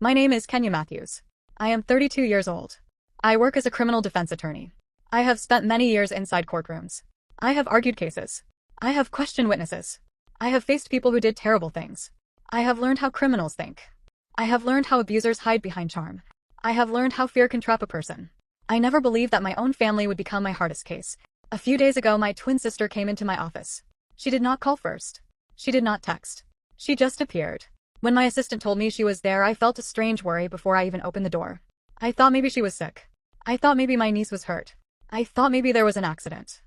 My name is Kenya Matthews. I am 32 years old. I work as a criminal defense attorney. I have spent many years inside courtrooms. I have argued cases. I have questioned witnesses. I have faced people who did terrible things. I have learned how criminals think. I have learned how abusers hide behind charm. I have learned how fear can trap a person. I never believed that my own family would become my hardest case. A few days ago, my twin sister came into my office. She did not call first. She did not text. She just appeared. When my assistant told me she was there, I felt a strange worry before I even opened the door. I thought maybe she was sick. I thought maybe my niece was hurt. I thought maybe there was an accident.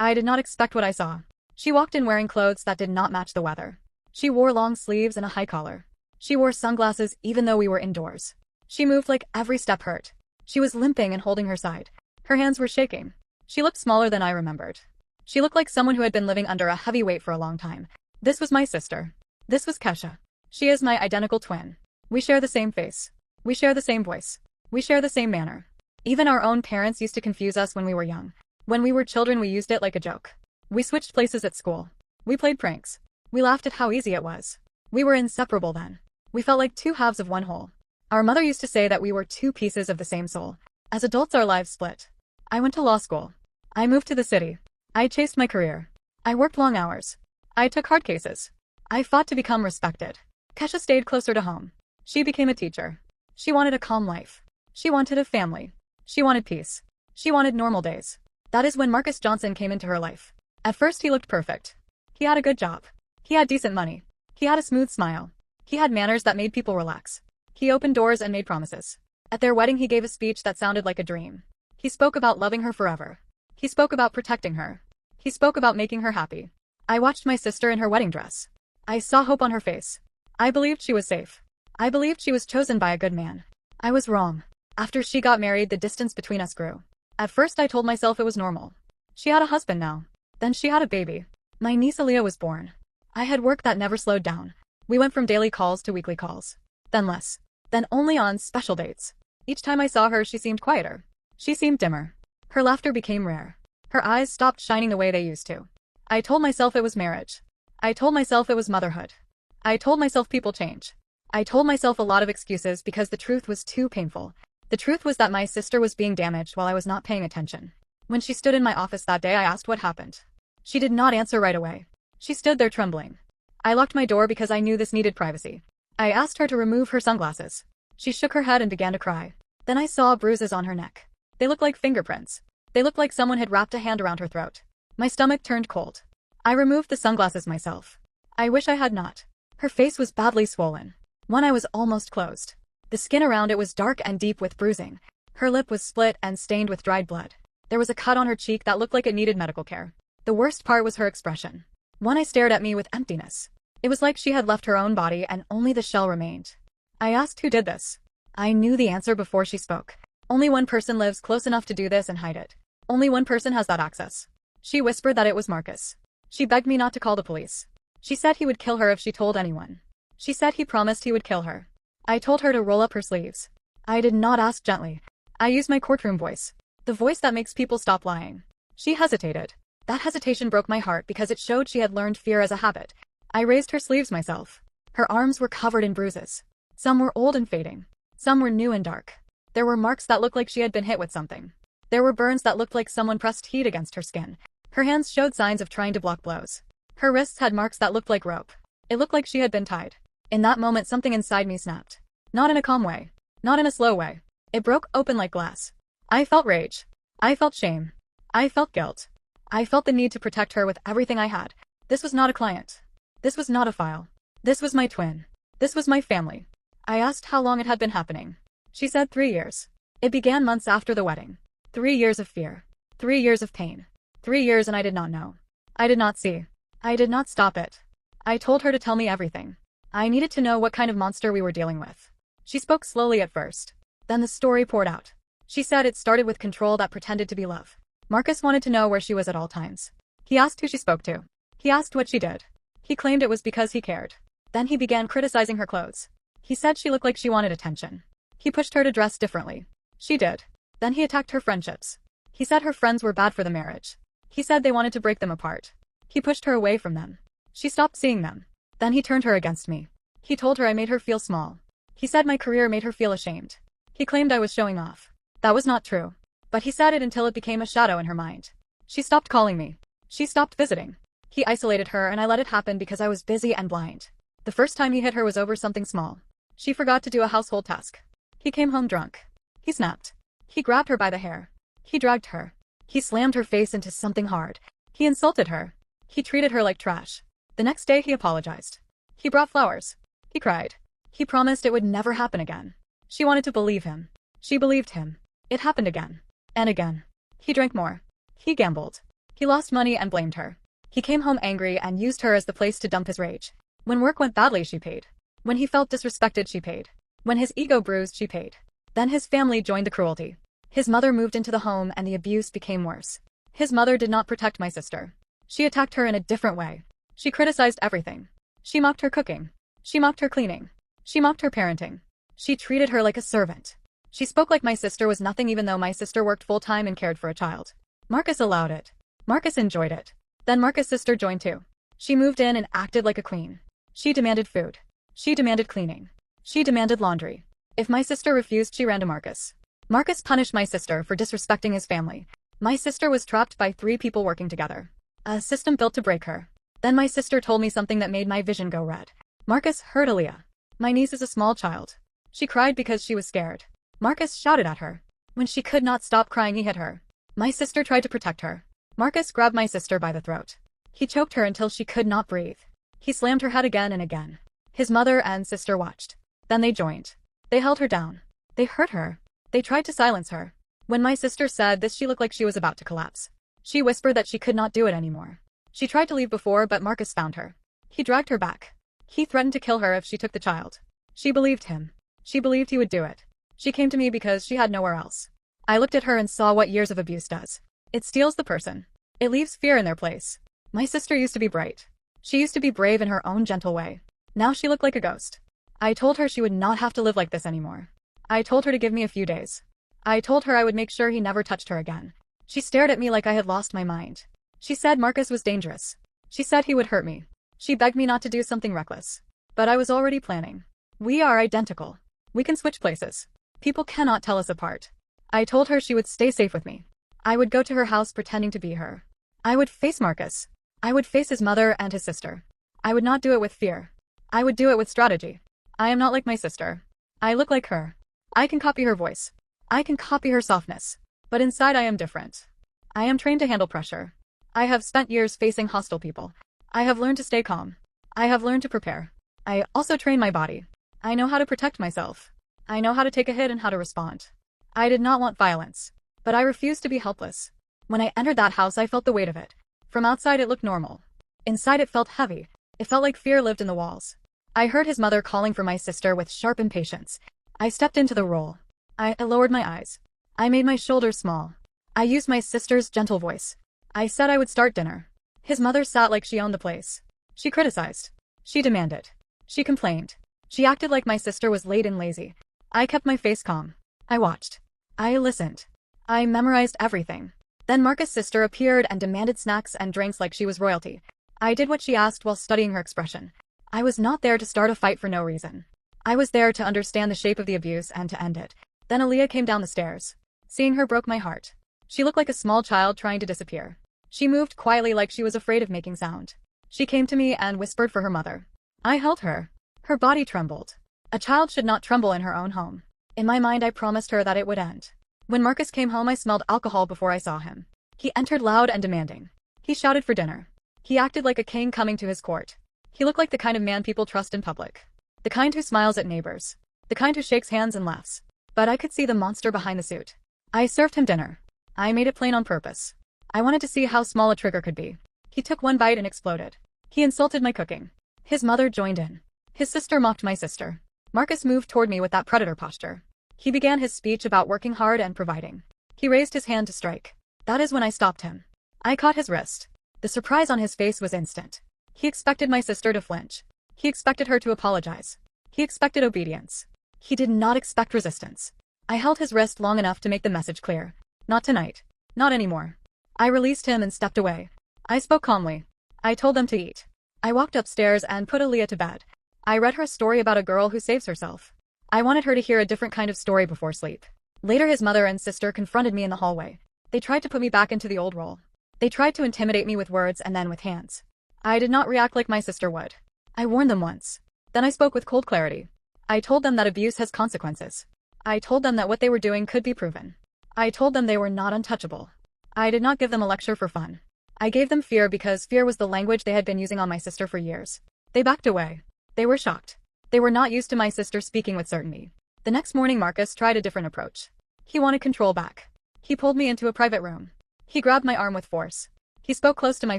I did not expect what I saw. She walked in wearing clothes that did not match the weather. She wore long sleeves and a high collar. She wore sunglasses even though we were indoors. She moved like every step hurt. She was limping and holding her side. Her hands were shaking. She looked smaller than I remembered. She looked like someone who had been living under a heavy weight for a long time. This was my sister. This was Kesha. She is my identical twin. We share the same face. We share the same voice. We share the same manner. Even our own parents used to confuse us when we were young. When we were children, we used it like a joke. We switched places at school. We played pranks. We laughed at how easy it was. We were inseparable then. We felt like two halves of one whole. Our mother used to say that we were two pieces of the same soul. As adults, our lives split. I went to law school. I moved to the city. I chased my career. I worked long hours. I took hard cases. I fought to become respected. Kesha stayed closer to home. She became a teacher. She wanted a calm life. She wanted a family. She wanted peace. She wanted normal days. That is when Marcus Johnson came into her life. At first, he looked perfect. He had a good job. He had decent money. He had a smooth smile. He had manners that made people relax. He opened doors and made promises. At their wedding, he gave a speech that sounded like a dream. He spoke about loving her forever. He spoke about protecting her. He spoke about making her happy. I watched my sister in her wedding dress. I saw hope on her face. I believed she was safe. I believed she was chosen by a good man. I was wrong. After she got married, the distance between us grew. At first, I told myself it was normal. She had a husband now. Then she had a baby. My niece Aaliyah was born. I had work that never slowed down. We went from daily calls to weekly calls. Then less. Then only on special dates. Each time I saw her, she seemed quieter. She seemed dimmer. Her laughter became rare. Her eyes stopped shining the way they used to. I told myself it was marriage. I told myself it was motherhood. I told myself people change. I told myself a lot of excuses because the truth was too painful. The truth was that my sister was being damaged while I was not paying attention. When she stood in my office that day, I asked what happened. She did not answer right away. She stood there trembling. I locked my door because I knew this needed privacy. I asked her to remove her sunglasses. She shook her head and began to cry. Then I saw bruises on her neck. They looked like fingerprints. They looked like someone had wrapped a hand around her throat. My stomach turned cold. I removed the sunglasses myself. I wish I had not. Her face was badly swollen. One eye was almost closed. The skin around it was dark and deep with bruising. Her lip was split and stained with dried blood. There was a cut on her cheek that looked like it needed medical care. The worst part was her expression. One eye stared at me with emptiness. It was like she had left her own body and only the shell remained. I asked who did this. I knew the answer before she spoke. Only one person lives close enough to do this and hide it. Only one person has that access. She whispered that it was Marcus. She begged me not to call the police. She said he would kill her if she told anyone. She said he promised he would kill her. I told her to roll up her sleeves. I did not ask gently. I used my courtroom voice. The voice that makes people stop lying. She hesitated. That hesitation broke my heart because it showed she had learned fear as a habit. I raised her sleeves myself. Her arms were covered in bruises. Some were old and fading. Some were new and dark. There were marks that looked like she had been hit with something. There were burns that looked like someone pressed heat against her skin. Her hands showed signs of trying to block blows. Her wrists had marks that looked like rope. It looked like she had been tied. In that moment, something inside me snapped. Not in a calm way. Not in a slow way. It broke open like glass. I felt rage. I felt shame. I felt guilt. I felt the need to protect her with everything I had. This was not a client. This was not a file. This was my twin. This was my family. I asked how long it had been happening. She said 3 years. It began months after the wedding. 3 years of fear. 3 years of pain. 3 years and I did not know. I did not see. I did not stop it. I told her to tell me everything. I needed to know what kind of monster we were dealing with. She spoke slowly at first. Then the story poured out. She said it started with control that pretended to be love. Marcus wanted to know where she was at all times. He asked who she spoke to. He asked what she did. He claimed it was because he cared. Then he began criticizing her clothes. He said she looked like she wanted attention. He pushed her to dress differently. She did. Then he attacked her friendships. He said her friends were bad for the marriage. He said they wanted to break them apart. He pushed her away from them. She stopped seeing them. Then he turned her against me. He told her I made her feel small. He said my career made her feel ashamed. He claimed I was showing off. That was not true. But he said it until it became a shadow in her mind. She stopped calling me. She stopped visiting. He isolated her and I let it happen because I was busy and blind. The first time he hit her was over something small. She forgot to do a household task. He came home drunk. He snapped. He grabbed her by the hair. He dragged her. He slammed her face into something hard. He insulted her. He treated her like trash. The next day he apologized. He brought flowers. He cried. He promised it would never happen again. She wanted to believe him. She believed him. It happened again. And again. He drank more. He gambled. He lost money and blamed her. He came home angry and used her as the place to dump his rage. When work went badly, she paid. When he felt disrespected, she paid. When his ego bruised, she paid. Then his family joined the cruelty. His mother moved into the home and the abuse became worse. His mother did not protect my sister. She attacked her in a different way. She criticized everything. She mocked her cooking. She mocked her cleaning. She mocked her parenting. She treated her like a servant. She spoke like my sister was nothing even though my sister worked full-time and cared for a child. Marcus allowed it. Marcus enjoyed it. Then Marcus' sister joined too. She moved in and acted like a queen. She demanded food. She demanded cleaning. She demanded laundry. If my sister refused, she ran to Marcus. Marcus punished my sister for disrespecting his family. My sister was trapped by 3 people working together. A system built to break her. Then my sister told me something that made my vision go red. Marcus hurt Aaliyah. My niece is a small child. She cried because she was scared. Marcus shouted at her. When she could not stop crying, he hit her. My sister tried to protect her. Marcus grabbed my sister by the throat. He choked her until she could not breathe. He slammed her head again and again. His mother and sister watched. Then they joined. They held her down. They hurt her. They tried to silence her. When my sister said this, she looked like she was about to collapse. She whispered that she could not do it anymore. She tried to leave before, but Marcus found her. He dragged her back. He threatened to kill her if she took the child. She believed him. She believed he would do it. She came to me because she had nowhere else. I looked at her and saw what years of abuse does. It steals the person. It leaves fear in their place. My sister used to be bright. She used to be brave in her own gentle way. Now she looked like a ghost. I told her she would not have to live like this anymore. I told her to give me a few days. I told her I would make sure he never touched her again. She stared at me like I had lost my mind. She said Marcus was dangerous. She said he would hurt me. She begged me not to do something reckless. But I was already planning. We are identical. We can switch places. People cannot tell us apart. I told her she would stay safe with me. I would go to her house pretending to be her. I would face Marcus. I would face his mother and his sister. I would not do it with fear. I would do it with strategy. I am not like my sister. I look like her. I can copy her voice. I can copy her softness. But inside I am different. I am trained to handle pressure. I have spent years facing hostile people. I have learned to stay calm. I have learned to prepare. I also train my body. I know how to protect myself. I know how to take a hit and how to respond. I did not want violence. But I refused to be helpless. When I entered that house, I felt the weight of it. From outside it looked normal. Inside it felt heavy. It felt like fear lived in the walls. I heard his mother calling for my sister with sharp impatience. I stepped into the role. I lowered my eyes. I made my shoulders small. I used my sister's gentle voice. I said I would start dinner. His mother sat like she owned the place. She criticized. She demanded. She complained. She acted like my sister was late and lazy. I kept my face calm. I watched. I listened. I memorized everything. Then Marcus' sister appeared and demanded snacks and drinks like she was royalty. I did what she asked while studying her expression. I was not there to start a fight for no reason. I was there to understand the shape of the abuse and to end it. Then Aaliyah came down the stairs. Seeing her broke my heart. She looked like a small child trying to disappear. She moved quietly like she was afraid of making sound. She came to me and whispered for her mother. I held her. Her body trembled. A child should not tremble in her own home. In my mind I promised her that it would end. When Marcus came home I smelled alcohol before I saw him. He entered loud and demanding. He shouted for dinner. He acted like a king coming to his court. He looked like the kind of man people trust in public. The kind who smiles at neighbors. The kind who shakes hands and laughs. But I could see the monster behind the suit. I served him dinner. I made it plain on purpose. I wanted to see how small a trigger could be. He took one bite and exploded. He insulted my cooking. His mother joined in. His sister mocked my sister. Marcus moved toward me with that predator posture. He began his speech about working hard and providing. He raised his hand to strike. That is when I stopped him. I caught his wrist. The surprise on his face was instant. He expected my sister to flinch. He expected her to apologize. He expected obedience. He did not expect resistance. I held his wrist long enough to make the message clear. Not tonight. Not anymore. I released him and stepped away. I spoke calmly. I told them to eat. I walked upstairs and put Aaliyah to bed. I read her a story about a girl who saves herself. I wanted her to hear a different kind of story before sleep. Later his mother and sister confronted me in the hallway. They tried to put me back into the old role. They tried to intimidate me with words and then with hands. I did not react like my sister would. I warned them once. Then I spoke with cold clarity. I told them that abuse has consequences. I told them that what they were doing could be proven. I told them they were not untouchable. I did not give them a lecture for fun. I gave them fear because fear was the language they had been using on my sister for years. They backed away. They were shocked. They were not used to my sister speaking with certainty. The next morning Marcus tried a different approach. He wanted control back. He pulled me into a private room. He grabbed my arm with force. He spoke close to my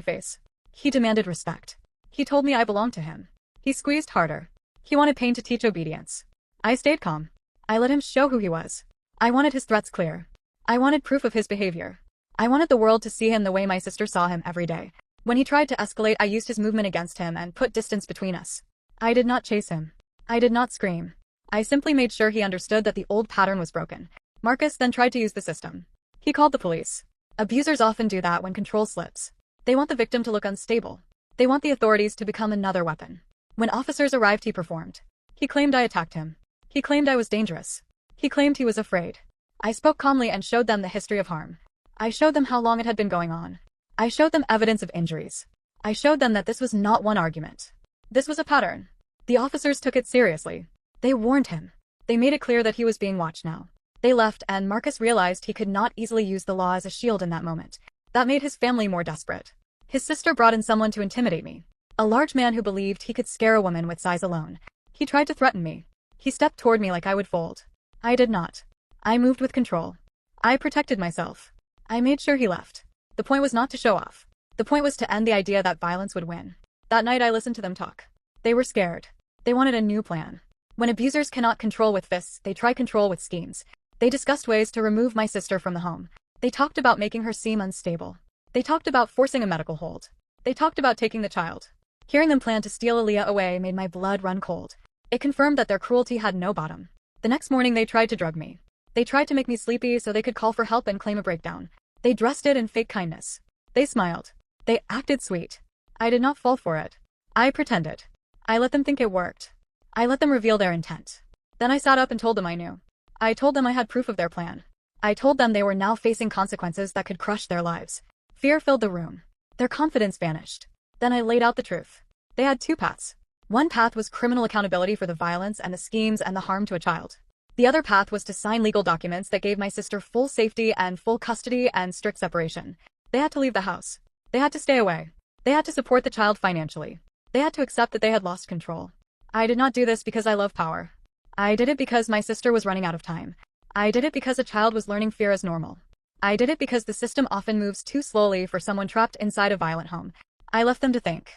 face. He demanded respect. He told me I belonged to him. He squeezed harder. He wanted pain to teach obedience. I stayed calm. I let him show who he was. I wanted his threats clear. I wanted proof of his behavior. I wanted the world to see him the way my sister saw him every day. When he tried to escalate, I used his movement against him and put distance between us. I did not chase him. I did not scream. I simply made sure he understood that the old pattern was broken. Marcus then tried to use the system. He called the police. Abusers often do that when control slips. They want the victim to look unstable. They want the authorities to become another weapon. When officers arrived, he performed. He claimed I attacked him. He claimed I was dangerous. He claimed he was afraid. I spoke calmly and showed them the history of harm. I showed them how long it had been going on. I showed them evidence of injuries. I showed them that this was not one argument. This was a pattern. The officers took it seriously. They warned him. They made it clear that he was being watched now. They left, and Marcus realized he could not easily use the law as a shield in that moment. That made his family more desperate. His sister brought in someone to intimidate me. A large man who believed he could scare a woman with size alone. He tried to threaten me. He stepped toward me like I would fold. I did not. I moved with control. I protected myself. I made sure he left. The point was not to show off. The point was to end the idea that violence would win. That night I listened to them talk. They were scared. They wanted a new plan. When abusers cannot control with fists, they try control with schemes. They discussed ways to remove my sister from the home. They talked about making her seem unstable. They talked about forcing a medical hold. They talked about taking the child. Hearing them plan to steal Aaliyah away made my blood run cold. It confirmed that their cruelty had no bottom. The next morning they tried to drug me. They tried to make me sleepy so they could call for help and claim a breakdown. They dressed it in fake kindness. They smiled. They acted sweet. I did not fall for it. I pretended. I let them think it worked. I let them reveal their intent. Then I sat up and told them I knew. I told them I had proof of their plan. I told them they were now facing consequences that could crush their lives. Fear filled the room. Their confidence vanished. Then I laid out the truth. They had two paths. One path was criminal accountability for the violence and the schemes and the harm to a child. The other path was to sign legal documents that gave my sister full safety and full custody and strict separation. They had to leave the house. They had to stay away. They had to support the child financially. They had to accept that they had lost control. I did not do this because I love power. I did it because my sister was running out of time. I did it because a child was learning fear as normal. I did it because the system often moves too slowly for someone trapped inside a violent home. I left them to think.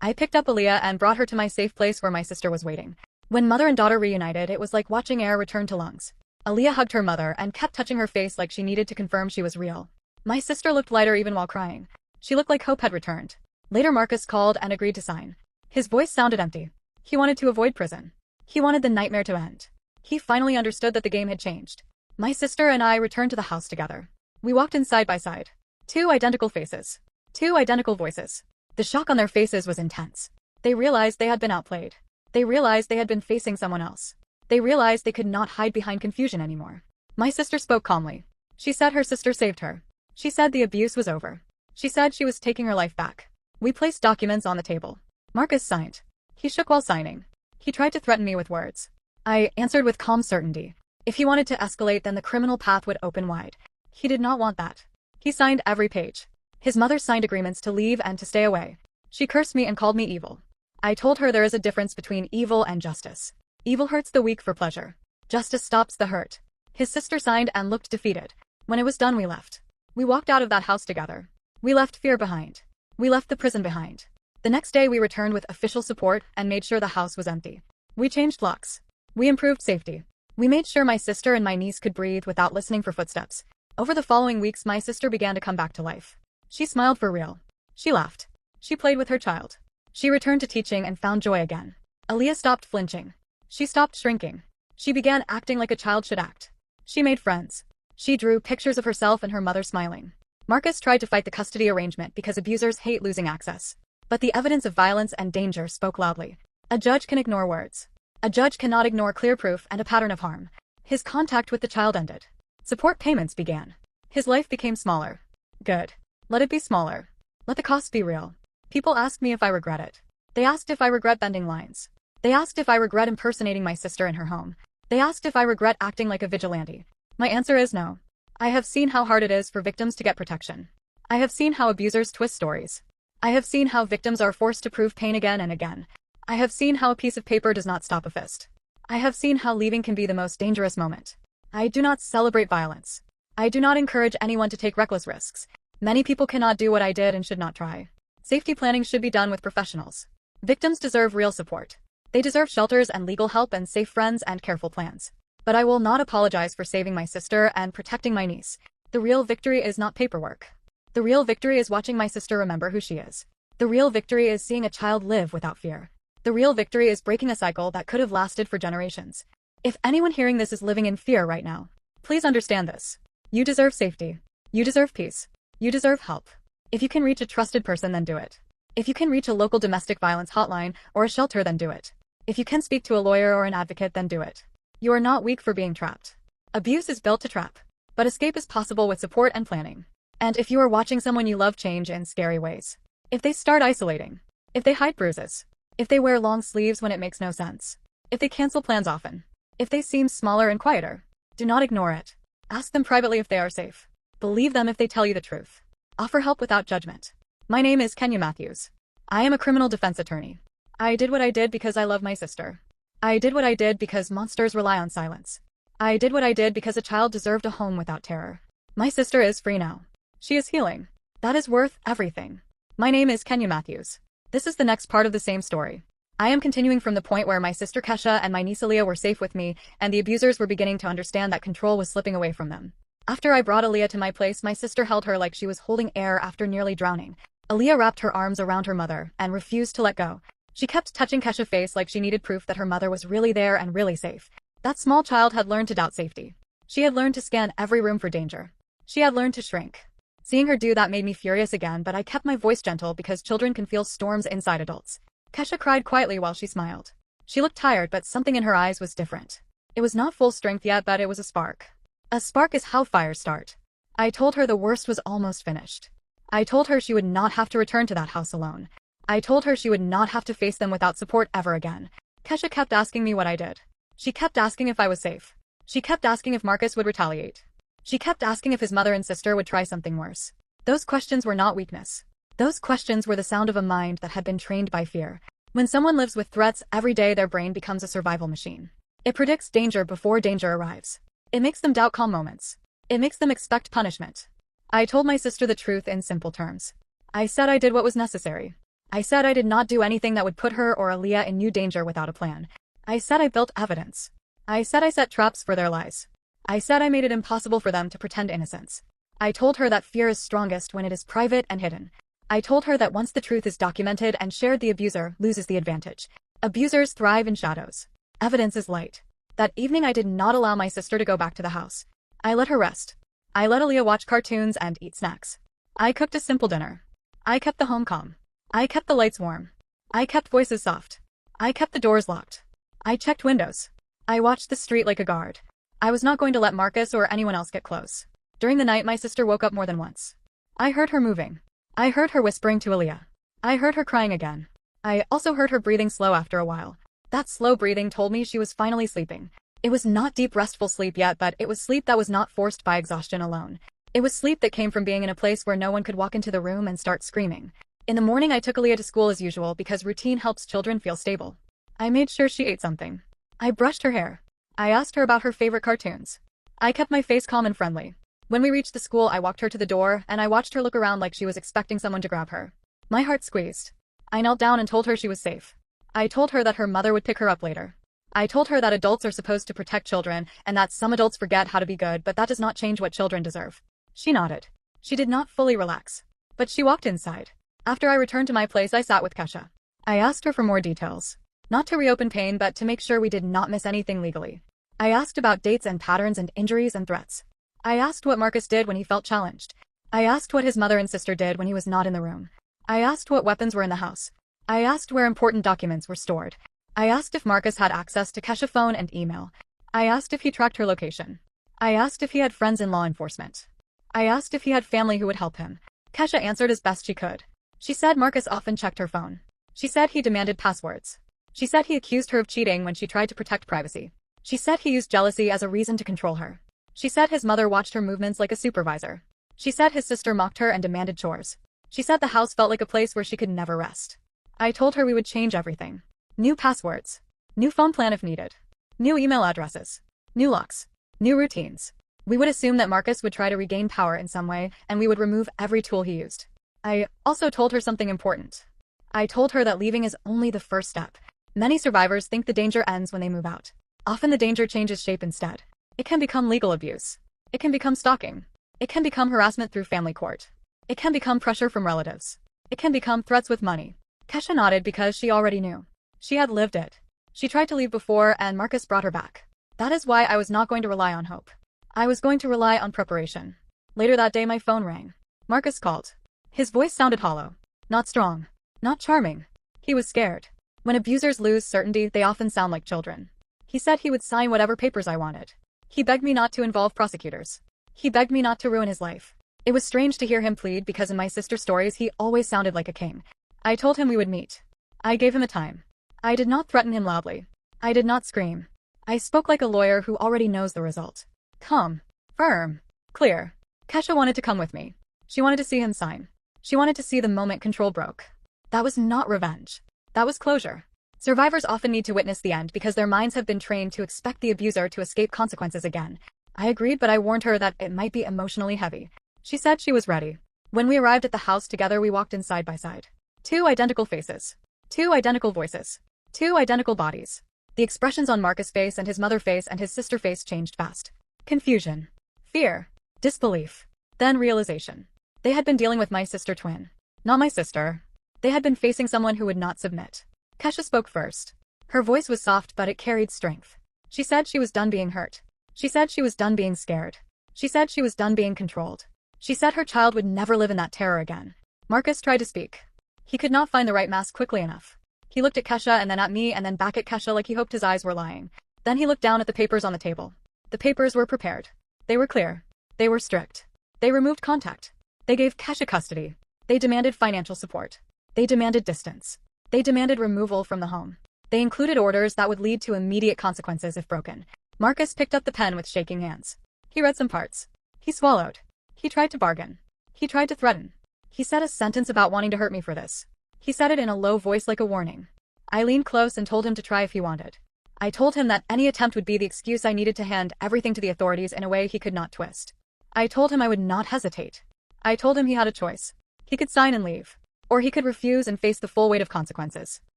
I picked up Aaliyah and brought her to my safe place where my sister was waiting. When mother and daughter reunited, it was like watching air return to lungs. Aaliyah hugged her mother and kept touching her face like she needed to confirm she was real. My sister looked lighter even while crying. She looked like hope had returned. Later Marcus called and agreed to sign. His voice sounded empty. He wanted to avoid prison. He wanted the nightmare to end. He finally understood that the game had changed. My sister and I returned to the house together. We walked in side by side. Two identical faces. Two identical voices. The shock on their faces was intense. They realized they had been outplayed. They realized they had been facing someone else. They realized they could not hide behind confusion anymore. My sister spoke calmly. She said her sister saved her. She said the abuse was over. She said she was taking her life back. We placed documents on the table. Marcus signed. He shook while signing. He tried to threaten me with words. I answered with calm certainty. If he wanted to escalate, then the criminal path would open wide. He did not want that. He signed every page. His mother signed agreements to leave and to stay away. She cursed me and called me evil. I told her there is a difference between evil and justice. Evil hurts the weak for pleasure. Justice stops the hurt. His sister signed and looked defeated. When it was done, we left. We walked out of that house together. We left fear behind. We left the prison behind. The next day we returned with official support and made sure the house was empty. We changed locks. We improved safety. We made sure my sister and my niece could breathe without listening for footsteps. Over the following weeks, my sister began to come back to life. She smiled for real. She laughed. She played with her child. She returned to teaching and found joy again. Aaliyah stopped flinching. She stopped shrinking. She began acting like a child should act. She made friends. She drew pictures of herself and her mother smiling. Marcus tried to fight the custody arrangement because abusers hate losing access. But the evidence of violence and danger spoke loudly. A judge can ignore words. A judge cannot ignore clear proof and a pattern of harm. His contact with the child ended. Support payments began. His life became smaller. Good. Let it be smaller. Let the cost be real. People ask me if I regret it. They asked if I regret bending lines. They asked if I regret impersonating my sister in her home. They asked if I regret acting like a vigilante. My answer is no. I have seen how hard it is for victims to get protection. I have seen how abusers twist stories. I have seen how victims are forced to prove pain again and again. I have seen how a piece of paper does not stop a fist. I have seen how leaving can be the most dangerous moment. I do not celebrate violence. I do not encourage anyone to take reckless risks. Many people cannot do what I did and should not try. Safety planning should be done with professionals. Victims deserve real support. They deserve shelters and legal help and safe friends and careful plans. But I will not apologize for saving my sister and protecting my niece. The real victory is not paperwork. The real victory is watching my sister remember who she is. The real victory is seeing a child live without fear. The real victory is breaking a cycle that could have lasted for generations. If anyone hearing this is living in fear right now, please understand this. You deserve safety. You deserve peace. You deserve help. If you can reach a trusted person, then do it. If you can reach a local domestic violence hotline or a shelter, then do it. If you can speak to a lawyer or an advocate, then do it. You are not weak for being trapped. Abuse is built to trap. But escape is possible with support and planning. And if you are watching someone you love change in scary ways, if they start isolating, if they hide bruises, if they wear long sleeves when it makes no sense, if they cancel plans often, if they seem smaller and quieter, do not ignore it. Ask them privately if they are safe. Believe them if they tell you the truth. Offer help without judgment. My name is Kenya Matthews. I am a criminal defense attorney. I did what I did because I love my sister. I did what I did because monsters rely on silence. I did what I did because a child deserved a home without terror. My sister is free now. She is healing. That is worth everything. My name is Kenya Matthews. This is the next part of the same story. I am continuing from the point where my sister Kesha and my niece Aaliyah were safe with me, and the abusers were beginning to understand that control was slipping away from them. After I brought Aaliyah to my place, my sister held her like she was holding air after nearly drowning. Aaliyah wrapped her arms around her mother and refused to let go. She kept touching Kesha's face like she needed proof that her mother was really there and really safe. That small child had learned to doubt safety. She had learned to scan every room for danger. She had learned to shrink. Seeing her do that made me furious again, but I kept my voice gentle because children can feel storms inside adults. Kesha cried quietly while she smiled. She looked tired, but something in her eyes was different. It was not full strength yet, but it was a spark. A spark is how fires start. I told her the worst was almost finished. I told her she would not have to return to that house alone. I told her she would not have to face them without support ever again. Kesha kept asking me what I did. She kept asking if I was safe. She kept asking if Marcus would retaliate. She kept asking if his mother and sister would try something worse. Those questions were not weakness. Those questions were the sound of a mind that had been trained by fear. When someone lives with threats every day, their brain becomes a survival machine. It predicts danger before danger arrives. It makes them doubt calm moments. It makes them expect punishment. I told my sister the truth in simple terms. I said I did what was necessary. I said I did not do anything that would put her or Aaliyah in new danger without a plan. I said I built evidence. I said I set traps for their lies. I said I made it impossible for them to pretend innocence. I told her that fear is strongest when it is private and hidden. I told her that once the truth is documented and shared, the abuser loses the advantage. Abusers thrive in shadows. Evidence is light. That evening I did not allow my sister to go back to the house. I let her rest. I let Aaliyah watch cartoons and eat snacks. I cooked a simple dinner. I kept the home calm. I kept the lights warm. I kept voices soft. I kept the doors locked. I checked windows. I watched the street like a guard. I was not going to let Marcus or anyone else get close. During the night, my sister woke up more than once. I heard her moving. I heard her whispering to Aaliyah. I heard her crying again. I also heard her breathing slow after a while. That slow breathing told me she was finally sleeping. It was not deep, restful sleep yet, but it was sleep that was not forced by exhaustion alone. It was sleep that came from being in a place where no one could walk into the room and start screaming. In the morning, I took Aaliyah to school as usual because routine helps children feel stable. I made sure she ate something. I brushed her hair. I asked her about her favorite cartoons. I kept my face calm and friendly. When we reached the school, I walked her to the door, and I watched her look around like she was expecting someone to grab her. My heart squeezed. I knelt down and told her she was safe. I told her that her mother would pick her up later. I told her that adults are supposed to protect children, and that some adults forget how to be good, but that does not change what children deserve. She nodded. She did not fully relax. But she walked inside. After I returned to my place, I sat with Kesha. I asked her for more details. Not to reopen pain, but to make sure we did not miss anything legally. I asked about dates and patterns and injuries and threats. I asked what Marcus did when he felt challenged. I asked what his mother and sister did when he was not in the room. I asked what weapons were in the house. I asked where important documents were stored. I asked if Marcus had access to Kesha's phone and email. I asked if he tracked her location. I asked if he had friends in law enforcement. I asked if he had family who would help him. Kesha answered as best she could. She said Marcus often checked her phone. She said he demanded passwords. She said he accused her of cheating when she tried to protect privacy. She said he used jealousy as a reason to control her. She said his mother watched her movements like a supervisor. She said his sister mocked her and demanded chores. She said the house felt like a place where she could never rest. I told her we would change everything. New passwords. New phone plan if needed. New email addresses. New locks. New routines. We would assume that Marcus would try to regain power in some way, and we would remove every tool he used. I also told her something important. I told her that leaving is only the first step. Many survivors think the danger ends when they move out. Often the danger changes shape instead. It can become legal abuse. It can become stalking. It can become harassment through family court. It can become pressure from relatives. It can become threats with money. Kesha nodded because she already knew. She had lived it. She tried to leave before and Marcus brought her back. That is why I was not going to rely on hope. I was going to rely on preparation. Later that day my phone rang. Marcus called. His voice sounded hollow. Not strong. Not charming. He was scared. When abusers lose certainty, they often sound like children. He said he would sign whatever papers I wanted. He begged me not to involve prosecutors. He begged me not to ruin his life. It was strange to hear him plead because in my sister's stories he always sounded like a king. I told him we would meet. I gave him a time. I did not threaten him loudly. I did not scream. I spoke like a lawyer who already knows the result. Calm. Firm. Clear. Kesha wanted to come with me. She wanted to see him sign. She wanted to see the moment control broke. That was not revenge. That was closure. Survivors often need to witness the end because their minds have been trained to expect the abuser to escape consequences again. I agreed, but I warned her that it might be emotionally heavy. She said she was ready. When we arrived at the house together, we walked in side by side. Two identical faces. Two identical voices. Two identical bodies. The expressions on Marcus' face and his mother's face and his sister's face changed fast. Confusion. Fear. Disbelief. Then realization. They had been dealing with my sister twin. Not my sister. They had been facing someone who would not submit. Kesha spoke first. Her voice was soft, but it carried strength. She said she was done being hurt. She said she was done being scared. She said she was done being controlled. She said her child would never live in that terror again. Marcus tried to speak. He could not find the right mask quickly enough. He looked at Kesha and then at me and then back at Kesha like he hoped his eyes were lying. Then he looked down at the papers on the table. The papers were prepared. They were clear. They were strict. They removed contact. They gave Kesha custody. They demanded financial support. They demanded distance. They demanded removal from the home. They included orders that would lead to immediate consequences if broken. Marcus picked up the pen with shaking hands. He read some parts. He swallowed. He tried to bargain. He tried to threaten. He said a sentence about wanting to hurt me for this. He said it in a low voice like a warning. I leaned close and told him to try if he wanted. I told him that any attempt would be the excuse I needed to hand everything to the authorities in a way he could not twist. I told him I would not hesitate. I told him he had a choice. He could sign and leave. Or he could refuse and face the full weight of consequences.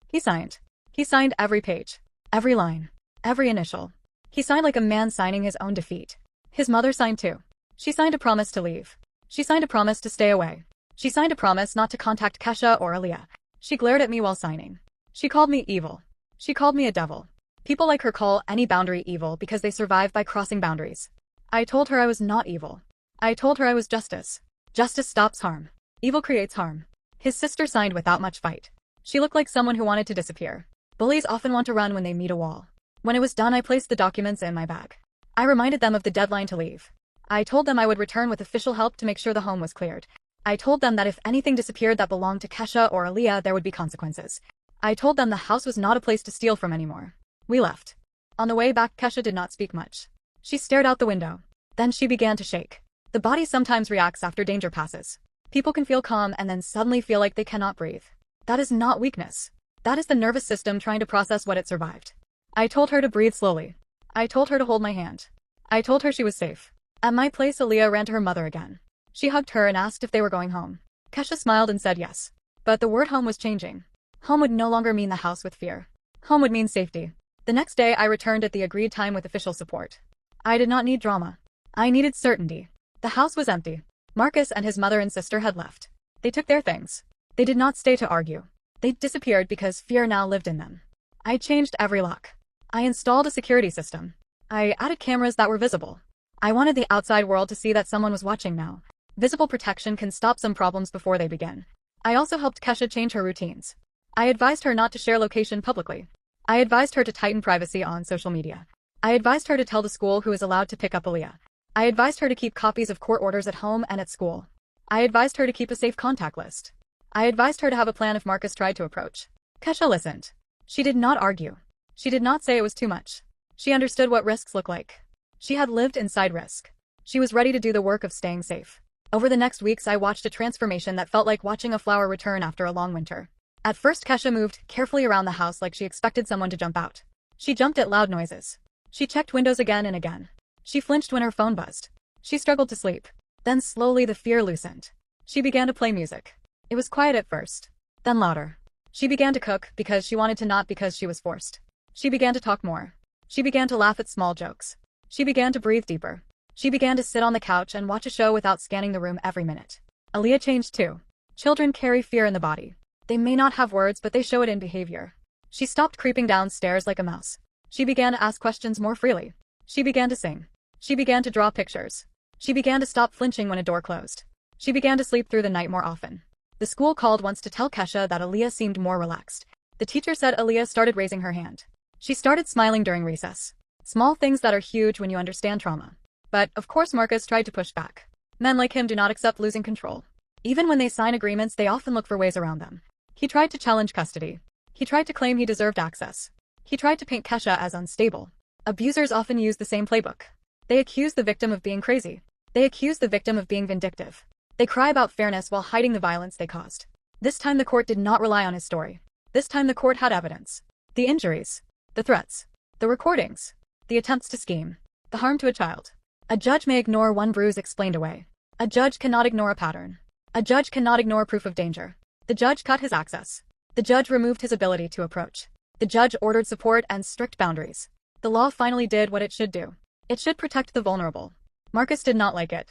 He signed. He signed every page. Every line. Every initial. He signed like a man signing his own defeat. His mother signed too. She signed a promise to leave. She signed a promise to stay away. She signed a promise not to contact Kesha or Aaliyah. She glared at me while signing. She called me evil. She called me a devil. People like her call any boundary evil because they survive by crossing boundaries. I told her I was not evil. I told her I was justice. Justice stops harm. Evil creates harm. His sister signed without much fight. She looked like someone who wanted to disappear. Bullies often want to run when they meet a wall. When it was done, I placed the documents in my bag. I reminded them of the deadline to leave. I told them I would return with official help to make sure the home was cleared. I told them that if anything disappeared that belonged to Kesha or Aaliyah, there would be consequences. I told them the house was not a place to steal from anymore. We left. On the way back, Kesha did not speak much. She stared out the window. Then she began to shake. The body sometimes reacts after danger passes. People can feel calm and then suddenly feel like they cannot breathe. That is not weakness. That is the nervous system trying to process what it survived. I told her to breathe slowly. I told her to hold my hand. I told her she was safe. At my place, Aaliyah ran to her mother again. She hugged her and asked if they were going home. Kesha smiled and said yes. But the word home was changing. Home would no longer mean the house with fear. Home would mean safety. The next day, I returned at the agreed time with official support. I did not need drama. I needed certainty. The house was empty. Marcus and his mother and sister had left. They took their things. They did not stay to argue. They disappeared because fear now lived in them. I changed every lock. I installed a security system. I added cameras that were visible. I wanted the outside world to see that someone was watching now. Visible protection can stop some problems before they begin. I also helped Kesha change her routines. I advised her not to share location publicly. I advised her to tighten privacy on social media. I advised her to tell the school who is allowed to pick up Aaliyah. I advised her to keep copies of court orders at home and at school. I advised her to keep a safe contact list. I advised her to have a plan if Marcus tried to approach. Kesha listened. She did not argue. She did not say it was too much. She understood what risks look like. She had lived inside risk. She was ready to do the work of staying safe. Over the next weeks, I watched a transformation that felt like watching a flower return after a long winter. At first, Kesha moved carefully around the house like she expected someone to jump out. She jumped at loud noises. She checked windows again and again. She flinched when her phone buzzed. She struggled to sleep. Then slowly the fear loosened. She began to play music. It was quiet at first, then louder. She began to cook because she wanted to, not because she was forced. She began to talk more. She began to laugh at small jokes. She began to breathe deeper. She began to sit on the couch and watch a show without scanning the room every minute. Aaliyah changed too. Children carry fear in the body. They may not have words, but they show it in behavior. She stopped creeping downstairs like a mouse. She began to ask questions more freely. She began to sing. She began to draw pictures. She began to stop flinching when a door closed. She began to sleep through the night more often. The school called once to tell Kesha that Aaliyah seemed more relaxed. The teacher said Aaliyah started raising her hand. She started smiling during recess. Small things that are huge when you understand trauma. But, of course, Marcus tried to push back. Men like him do not accept losing control. Even when they sign agreements, they often look for ways around them. He tried to challenge custody. He tried to claim he deserved access. He tried to paint Kesha as unstable. Abusers often use the same playbook. They accuse the victim of being crazy. They accuse the victim of being vindictive. They cry about fairness while hiding the violence they caused. This time the court did not rely on his story. This time the court had evidence. The injuries. The threats. The recordings. The attempts to scheme. The harm to a child. A judge may ignore one bruise explained away. A judge cannot ignore a pattern. A judge cannot ignore proof of danger. The judge cut his access. The judge removed his ability to approach. The judge ordered support and strict boundaries. The law finally did what it should do. It should protect the vulnerable. Marcus did not like it.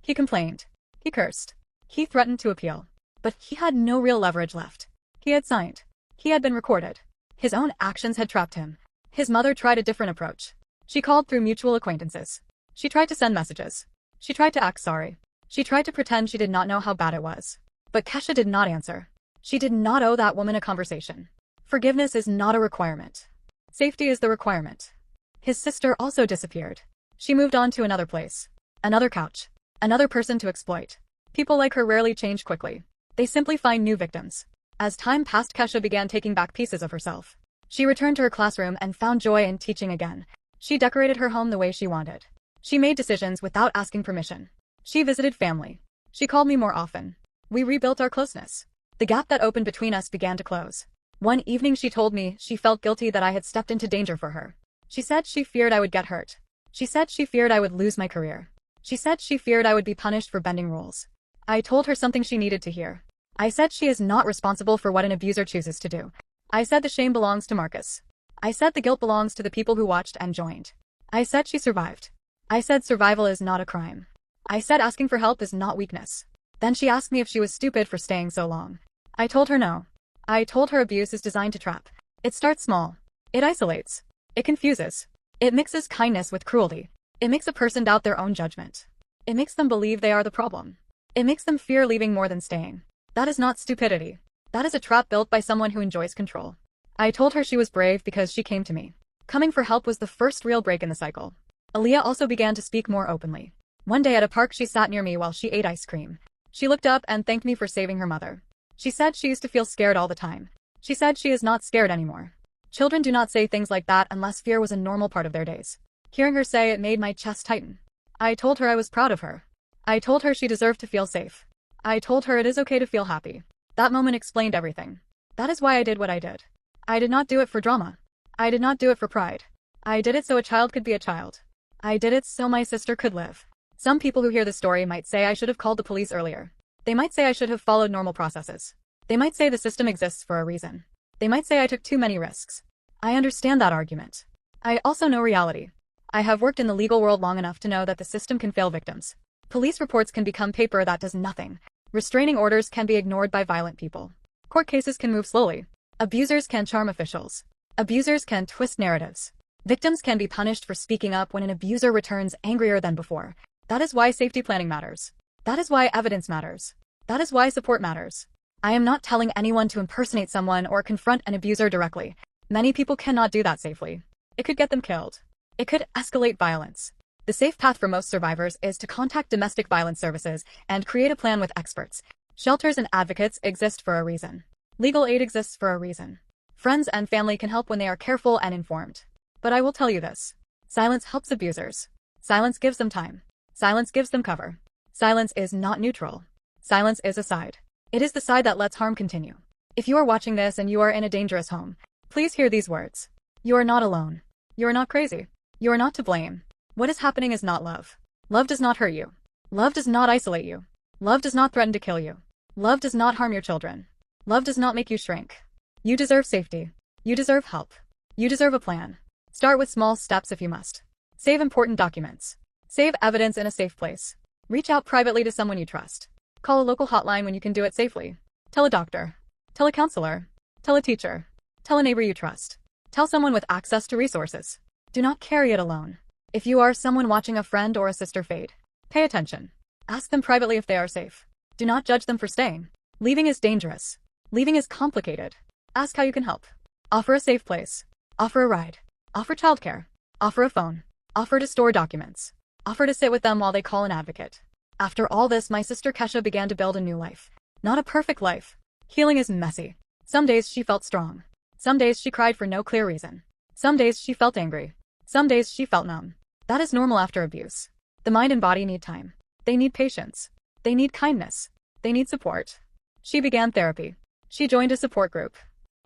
He complained. He cursed. He threatened to appeal. But he had no real leverage left. He had signed. He had been recorded. His own actions had trapped him. His mother tried a different approach. She called through mutual acquaintances. She tried to send messages. She tried to act sorry. She tried to pretend she did not know how bad it was. But Kesha did not answer. She did not owe that woman a conversation. Forgiveness is not a requirement. Safety is the requirement. His sister also disappeared. She moved on to another place. Another couch. Another person to exploit. People like her rarely change quickly. They simply find new victims. As time passed, Kesha began taking back pieces of herself. She returned to her classroom and found joy in teaching again. She decorated her home the way she wanted. She made decisions without asking permission. She visited family. She called me more often. We rebuilt our closeness. The gap that opened between us began to close. One evening she told me she felt guilty that I had stepped into danger for her. She said she feared I would get hurt. She said she feared I would lose my career. She said she feared I would be punished for bending rules. I told her something she needed to hear. I said she is not responsible for what an abuser chooses to do. I said the shame belongs to Marcus. I said the guilt belongs to the people who watched and joined. I said she survived. I said survival is not a crime. I said asking for help is not weakness. Then she asked me if she was stupid for staying so long. I told her no. I told her abuse is designed to trap. It starts small. It isolates. It confuses. It mixes kindness with cruelty. It makes a person doubt their own judgment. It makes them believe they are the problem. It makes them fear leaving more than staying. That is not stupidity. That is a trap built by someone who enjoys control. I told her she was brave because she came to me. Coming for help was the first real break in the cycle. Aaliyah also began to speak more openly. One day at a park she sat near me while she ate ice cream. She looked up and thanked me for saving her mother. She said she used to feel scared all the time. She said she is not scared anymore. Children do not say things like that unless fear was a normal part of their days. Hearing her say it made my chest tighten. I told her I was proud of her. I told her she deserved to feel safe. I told her it is okay to feel happy. That moment explained everything. That is why I did what I did. I did not do it for drama. I did not do it for pride. I did it so a child could be a child. I did it so my sister could live. Some people who hear this story might say I should have called the police earlier. They might say I should have followed normal processes. They might say the system exists for a reason. They might say I took too many risks. I understand that argument. I also know reality. I have worked in the legal world long enough to know that the system can fail victims. Police reports can become paper that does nothing. Restraining orders can be ignored by violent people. Court cases can move slowly. Abusers can charm officials. Abusers can twist narratives. Victims can be punished for speaking up when an abuser returns angrier than before. That is why safety planning matters. That is why evidence matters. That is why support matters. I am not telling anyone to impersonate someone or confront an abuser directly. Many people cannot do that safely. It could get them killed. It could escalate violence. The safe path for most survivors is to contact domestic violence services and create a plan with experts. Shelters and advocates exist for a reason. Legal aid exists for a reason. Friends and family can help when they are careful and informed. But I will tell you this. Silence helps abusers. Silence gives them time. Silence gives them cover. Silence is not neutral. Silence is a side. It is the side that lets harm continue. If you are watching this and you are in a dangerous home, please hear these words. You are not alone. You are not crazy. You are not to blame. What is happening is not love. Love does not hurt you. Love does not isolate you. Love does not threaten to kill you. Love does not harm your children. Love does not make you shrink. You deserve safety. You deserve help. You deserve a plan. Start with small steps if you must. Save important documents. Save evidence in a safe place. Reach out privately to someone you trust. Call a local hotline when you can do it safely. Tell a doctor. Tell a counselor. Tell a teacher. Tell a neighbor you trust. Tell someone with access to resources. Do not carry it alone. If you are someone watching a friend or a sister fade, pay attention. Ask them privately if they are safe. Do not judge them for staying. Leaving is dangerous. Leaving is complicated. Ask how you can help. Offer a safe place. Offer a ride. Offer childcare. Offer a phone. Offer to store documents. Offer to sit with them while they call an advocate. After all this, my sister Kesha began to build a new life. Not a perfect life. Healing is messy. Some days she felt strong. Some days she cried for no clear reason. Some days she felt angry. Some days she felt numb. That is normal after abuse. The mind and body need time. They need patience. They need kindness. They need support. She began therapy. She joined a support group.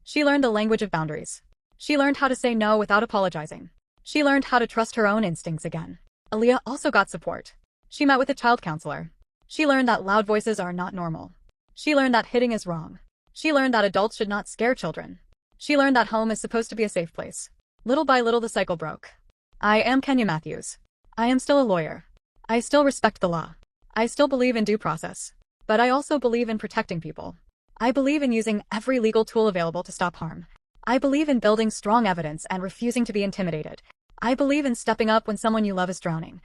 She learned the language of boundaries. She learned how to say no without apologizing. She learned how to trust her own instincts again. Aaliyah also got support. She met with a child counselor. She learned that loud voices are not normal. She learned that hitting is wrong. She learned that adults should not scare children. She learned that home is supposed to be a safe place. Little by little the cycle broke. I am Kenya Matthews. I am still a lawyer. I still respect the law. I still believe in due process. But I also believe in protecting people. I believe in using every legal tool available to stop harm. I believe in building strong evidence and refusing to be intimidated. I believe in stepping up when someone you love is drowning.